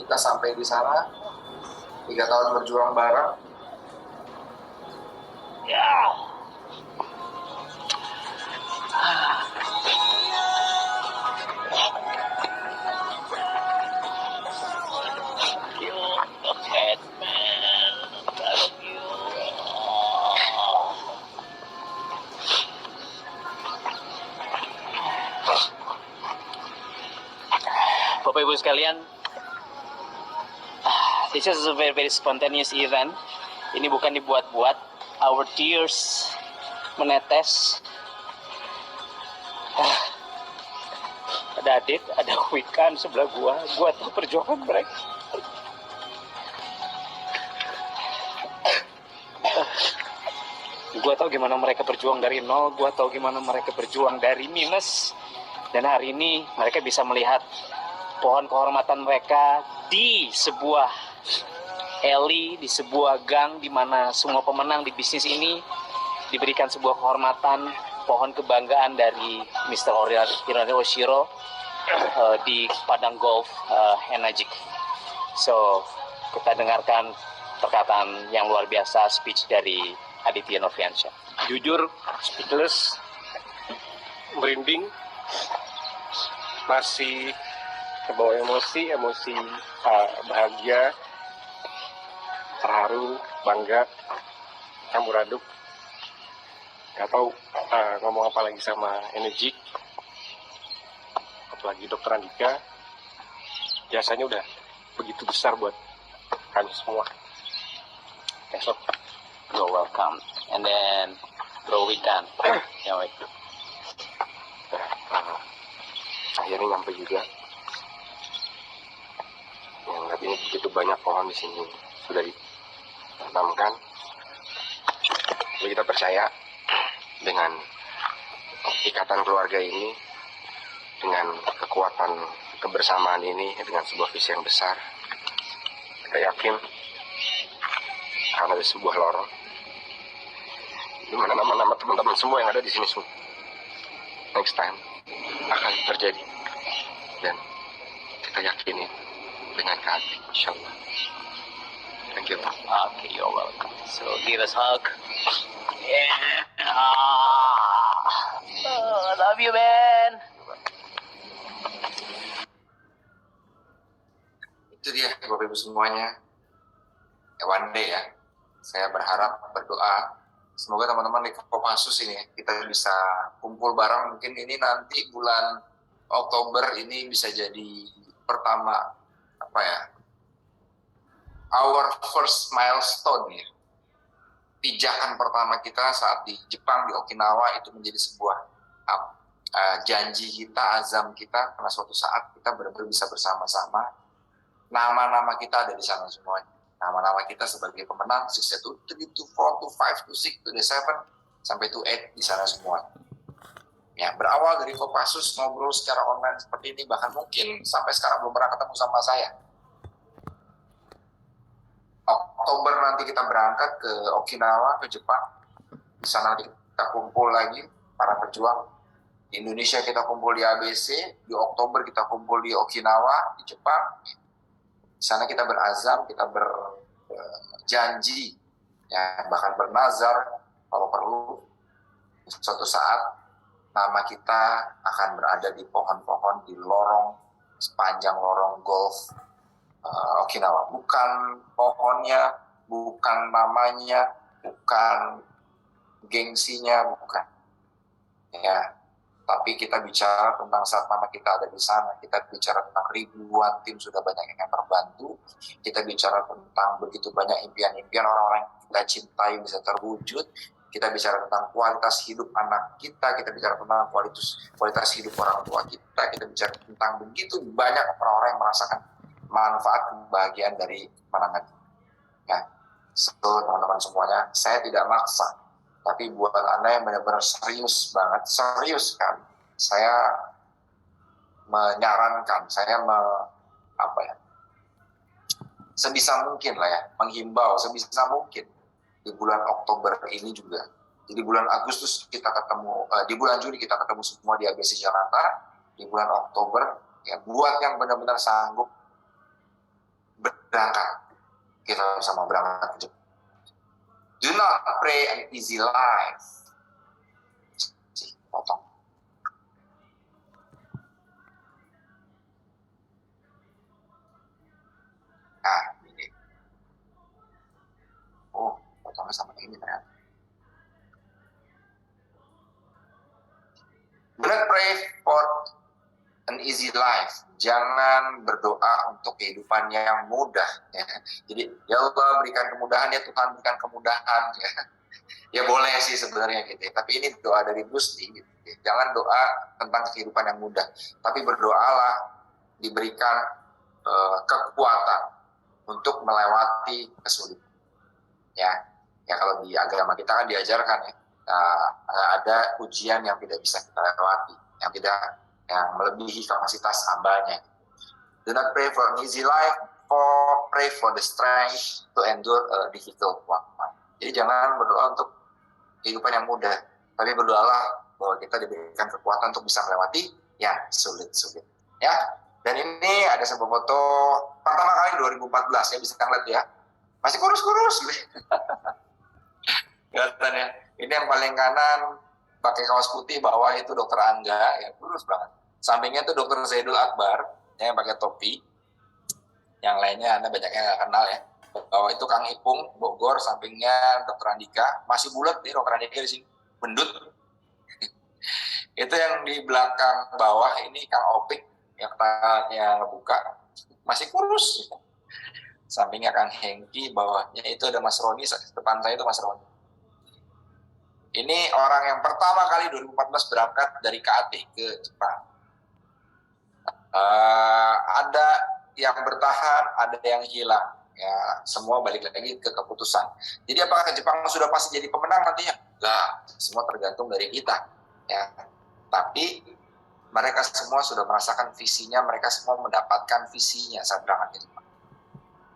kita sampai di sana, 3 tahun berjuang bareng. Ya. Bapak Ibu sekalian, this is a very very spontaneous event. Ini bukan dibuat-buat. Our tears menetes. Ada Adit, ada Wikan sebelah gua tahu perjuangan mereka. Gua tahu gimana mereka berjuang dari nol, gua tahu gimana mereka berjuang dari minus. Dan hari ini mereka bisa melihat pohon kehormatan mereka di sebuah alley, di sebuah gang di mana semua pemenang di bisnis ini diberikan sebuah kehormatan, pohon kebanggaan dari Mr. Hiroshi Oshiro di padang golf Enagic. So, kita dengarkan perkataan yang luar biasa, speech dari Aditya Nurfiansyah. Jujur, speechless, merinding, masih kebawa emosi bahagia, terharu, bangga, campur aduk. Gak tahu ngomong apa lagi sama Enagic, apalagi Dr. Andika. Jasanya udah begitu besar buat kami semua. Besok, you're welcome. And then, Bro Wikan. Ya, wait. Akhirnya nyampe juga. Yang lihat ini begitu banyak pohon di sini sudah ditanamkan. Lalu kita percaya dengan ikatan keluarga ini, dengan kekuatan kebersamaan ini, dengan sebuah visi yang besar, kita yakin akan ada sebuah lorong di mana nama-nama teman-teman semua yang ada di sini next time akan terjadi, dan kita yakini dengan hati, insyaallah. Thank you. Okay, you're welcome. So give us a hug. Yeah. Love you, man. Itu dia Bapak Ibu semuanya. One day ya, saya berharap, berdoa, semoga teman-teman di Kopassus ini kita bisa kumpul bareng. Mungkin ini nanti bulan Oktober ini bisa jadi pertama, our first milestone ya. Pijakan pertama kita saat di Jepang, di Okinawa, itu menjadi sebuah janji kita, azam kita, karena suatu saat kita benar-benar bisa bersama-sama. Nama-nama kita ada di sana semuanya. Nama-nama kita sebagai pemenang 6 to 3 to 4 to 5 to 6 to 7 sampai to 8 di sana semua. Ya, berawal dari Kopassus ngobrol secara online seperti ini, bahkan mungkin sampai sekarang belum pernah ketemu sama saya. Oktober nanti kita berangkat ke Okinawa, ke Jepang. Di sana kita kumpul lagi para pejuang. Di Indonesia kita kumpul di ABC, di Oktober kita kumpul di Okinawa, di Jepang. Di sana kita berazam, kita berjanji, ya, bahkan bernazar kalau perlu suatu saat nama kita akan berada di pohon-pohon di lorong, sepanjang lorong golf Okinawa. Bukan pohonnya, bukan namanya, bukan gengsinya, bukan. Ya, tapi kita bicara tentang saat nama kita ada di sana, kita bicara tentang ribuan tim sudah banyak yang terbantu, kita bicara tentang begitu banyak impian-impian orang-orang yang kita cintai bisa terwujud, kita bicara tentang kualitas hidup anak kita bicara tentang kualitas hidup orang tua kita bicara tentang begitu banyak orang-orang yang merasakan manfaat kebahagiaan dari kemenangan. Ya, so teman-teman semuanya, saya tidak maksa. Tapi buat Anda yang benar-benar serius banget, serius kan, saya menyarankan, sebisa mungkin lah ya, menghimbau sebisa mungkin di bulan Oktober ini juga. Jadi bulan Agustus kita ketemu, di bulan Juni kita ketemu semua di ABC Jakarta, di bulan Oktober, ya buat yang benar-benar sanggup, berangkat. Kita sama berangkat ke Jepang. Do not pray an easy life. Potong. Nah, ini. Oh, potongnya sama ini ternyata. Do not pray for an easy life. Jangan berdoa untuk kehidupan yang mudah. Ya. Jadi, ya Allah berikan kemudahan, ya Tuhan berikan kemudahan. Ya, ya boleh sih sebenarnya gitu. Tapi ini doa dari Bruce Lee. Gitu. Jangan doa tentang kehidupan yang mudah. Tapi berdoalah diberikan kekuatan untuk melewati kesulitan. Ya, ya kalau di agama kita kan diajarkan ya, ada ujian yang tidak bisa kita lewati, yang melebihi kapasitas hambanya. Do not pray for an easy life, pray for the strength to endure a difficult one. Jadi jangan berdoa untuk kehidupan yang mudah, tapi berdoalah bahwa kita diberikan kekuatan untuk bisa melewati yang sulit-sulit. Ya, dan ini ada sebuah foto pertama kali 2014 ya, bisa kita lihat ya, masih kurus-kurus gitu. Kelihatan ya. Ini yang paling kanan pakai kaos putih, bawah itu Dokter Angga, ya kurus banget. Sampingnya itu Dokter Zaidul Akbar, yang pakai topi. Yang lainnya Anda banyaknya nggak kenal ya. Bawah itu Kang Ipung, Bogor, sampingnya Dokter Andika. Masih bulat nih Dokter Andika di sini, bendut. Itu yang di belakang bawah ini Kang Opik, yang tangannya ngebuka, masih kurus. Sampingnya Kang Hengki, bawahnya itu ada Mas Roni, depan saya itu Mas Roni. Ini orang yang pertama kali 2014 berangkat dari KAT ke Jepang. Ada yang bertahan, ada yang hilang. Ya, semua balik lagi ke keputusan. Jadi apakah ke Jepang sudah pasti jadi pemenang nantinya? Enggak, semua tergantung dari kita. Ya, tapi mereka semua sudah merasakan visinya, mereka semua mendapatkan visinya saat berangkat ke Jepang.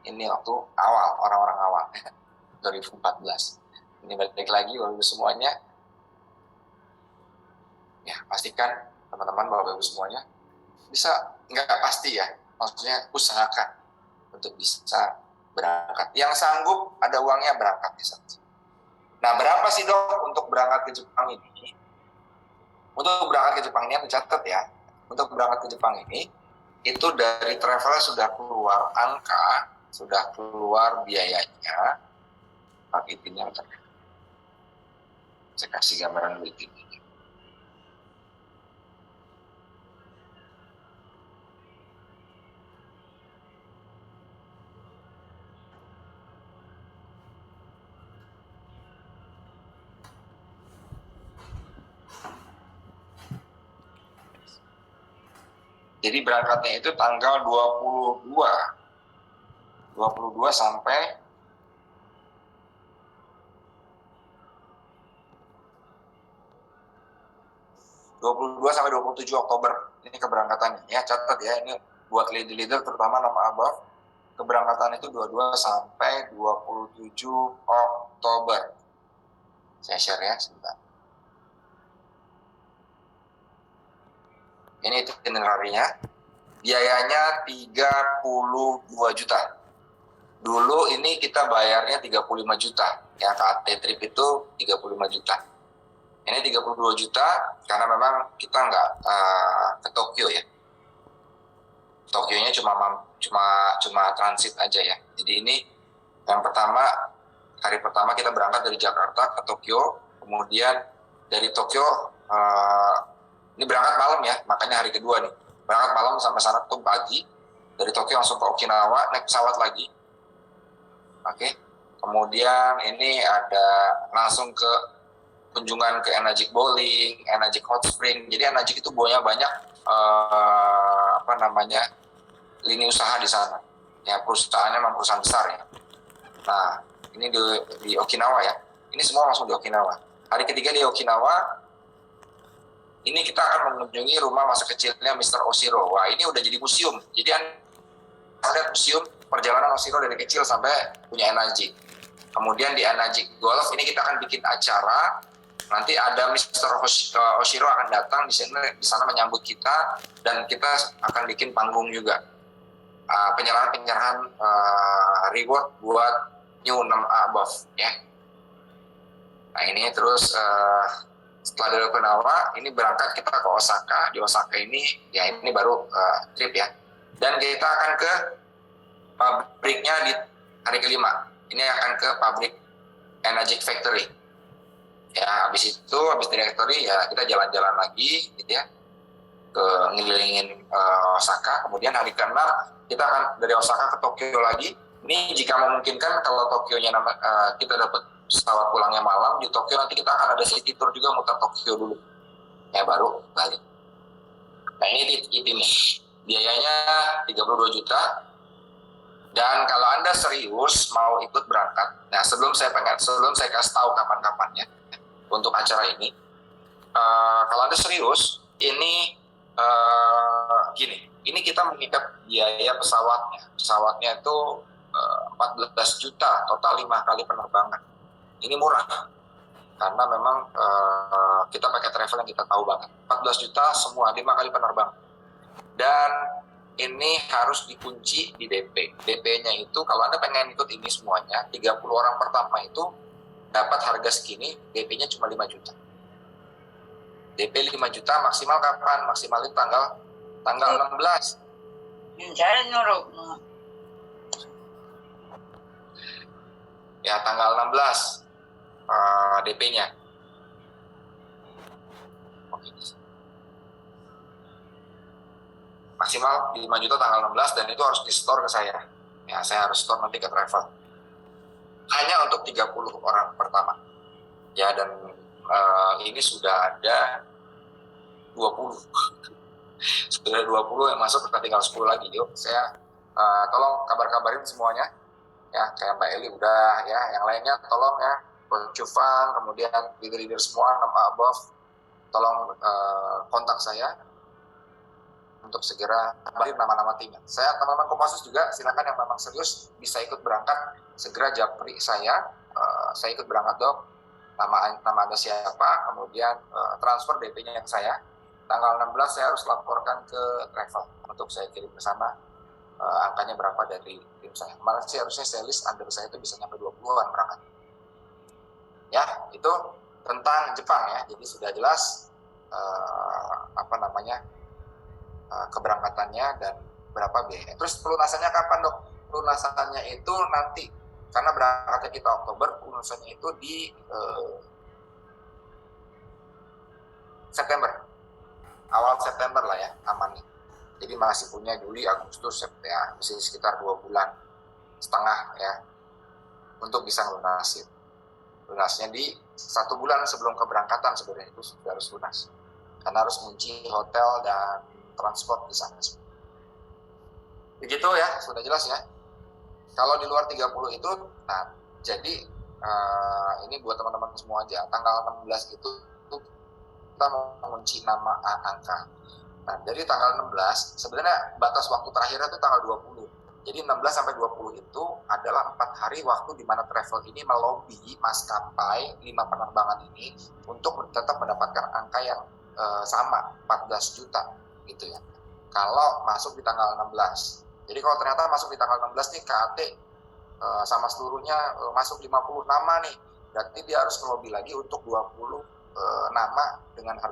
Ini waktu awal, orang-orang awal, 2014. Ini balik lagi Bapak Ibu semuanya. Ya, pastikan teman-teman Bapak Ibu semuanya bisa, nggak pasti ya, maksudnya usahakan untuk bisa berangkat. Yang sanggup ada uangnya berangkat di sana. Nah, berapa sih Dok untuk berangkat ke Jepang ini? Untuk berangkat ke Jepang ini, dicatat ya. Untuk berangkat ke Jepang ini, itu dari travel sudah keluar angka, sudah keluar biayanya. Pakai pinnya bentar. Saya kasih gambaran dulu ini. Jadi berangkatnya itu tanggal 22 sampai 27 Oktober. Ini keberangkatannya ya, catat ya, ini buat leader-leader terutama nama above. Keberangkatan itu 22 sampai 27 Oktober. Saya share ya sebentar. Ini itinerary-nya. Biayanya 32 juta. Dulu ini kita bayarnya 35 juta. Ya, KAT trip itu 35 juta. Ini 32 juta karena memang kita nggak ke Tokyo ya. Tokyo-nya cuma transit aja ya. Jadi ini yang pertama, hari pertama kita berangkat dari Jakarta ke Tokyo, kemudian dari Tokyo ini berangkat malam ya, makanya hari kedua nih. Berangkat malam sampai sana tuh pagi, dari Tokyo langsung ke Okinawa, naik pesawat lagi. Oke. Kemudian ini ada langsung ke kunjungan ke Enagic Bowling, Enagic Hot Spring. Jadi Enagic itu buahnya banyak lini usaha di sana. Ya, perusahaannya memang perusahaan besar ya. Nah, ini di Okinawa ya. Ini semua langsung di Okinawa. Hari ketiga di Okinawa, ini kita akan mengunjungi rumah masa kecilnya Mr. Oshiro. Wah, ini udah jadi museum. Jadi ada museum perjalanan Oshiro dari kecil sampai punya Enagic. Kemudian di Enagic Golf ini kita akan bikin acara. Nanti ada Mr. Oshiro akan datang di sana menyambut kita, dan kita akan bikin panggung juga. penyerahan reward buat new 6A above ya. Nah ini terus setelah dari Okinawa ini berangkat kita ke Osaka. Di Osaka ini ya ini baru trip ya. Dan kita akan ke pabriknya di hari kelima. Ini akan ke pabrik Enagic Factory. Ya habis dari factory ya kita jalan-jalan lagi gitu ya. Ke ngelilingin Osaka. Kemudian hari ke-6 kita akan dari Osaka ke Tokyo lagi. Ini jika memungkinkan kalau Tokyonya kita dapat pesawat pulangnya malam, di Tokyo nanti kita akan ada city tour juga muter Tokyo dulu. Ya baru balik. Nah ini nih. Biayanya 32 juta. Dan kalau Anda serius mau ikut berangkat, nah sebelum saya kasih tahu kapan-kapannya untuk acara ini, kalau Anda serius, ini gini, ini kita mengikat biaya pesawatnya. Pesawatnya itu 14 juta, total 5 kali penerbangan. Ini murah, karena memang kita pakai travel yang kita tahu banget. 14 juta semua, 5 kali penerbangan. Dan ini harus dikunci di DP. DP-nya itu kalau Anda pengen ikut ini semuanya, 30 orang pertama itu dapat harga segini, DP-nya cuma 5 juta. DP 5 juta maksimal kapan? Maksimalin tanggal 16. Ya tanggal 16 DP-nya. Maksimal 5 juta tanggal 16 dan itu harus di-store ke saya. Ya, saya harus store nanti ke travel. Hanya untuk 30 orang pertama. Ya dan ini sudah ada 20. Sudah 20 yang masuk, tinggal 10 lagi. Yuk, saya tolong kabarin semuanya. Ya, kayak Mbak Eli udah ya, yang lainnya tolong ya. Cufang, kemudian leader-leader semua 6A above, tolong kontak saya untuk segera kabarin nama-nama timnya. Saya teman-teman Kopassus juga silakan yang memang serius bisa ikut berangkat, segera japri saya ikut berangkat dok, nama Anda siapa, kemudian transfer DP-nya yang saya. Tanggal 16 saya harus laporkan ke travel untuk saya kirim ke sana angkanya berapa dari tim saya. Kemarin sih harusnya sales under saya itu bisa nyampe 20-an berangkat. Ya, itu tentang Jepang ya. Jadi sudah jelas keberangkatannya dan berapa biaya. Terus pelunasannya kapan dok? Pelunasannya itu nanti karena berangkatnya kita Oktober, pelunasannya itu di September. Awal September lah ya, aman nih. Jadi masih punya Juli, Agustus, September, ya, masih sekitar 2 bulan setengah ya untuk bisa ngelunasin. Lunasnya di 1 bulan sebelum keberangkatan sebenarnya itu sudah harus lunas. Karena harus ngunci hotel dan transport di sana. Begitu ya, sudah jelas ya. Kalau di luar 30 itu, nah jadi ini buat teman-teman semua aja. Tanggal 16 itu kita mengunci nama angka. Nah, dari tanggal 16, sebenarnya batas waktu terakhirnya itu tanggal 20. Jadi 16 sampai 20 itu adalah 4 hari waktu di mana travel ini melobi maskapai 5 penerbangan ini untuk tetap mendapatkan angka yang sama, 14 juta gitu ya. Kalau masuk di tanggal 16. Jadi kalau ternyata masuk di tanggal 16 nih KAT sama seluruhnya masuk 50 nama nih, berarti dia harus melobi lagi untuk 20 nama dengan harga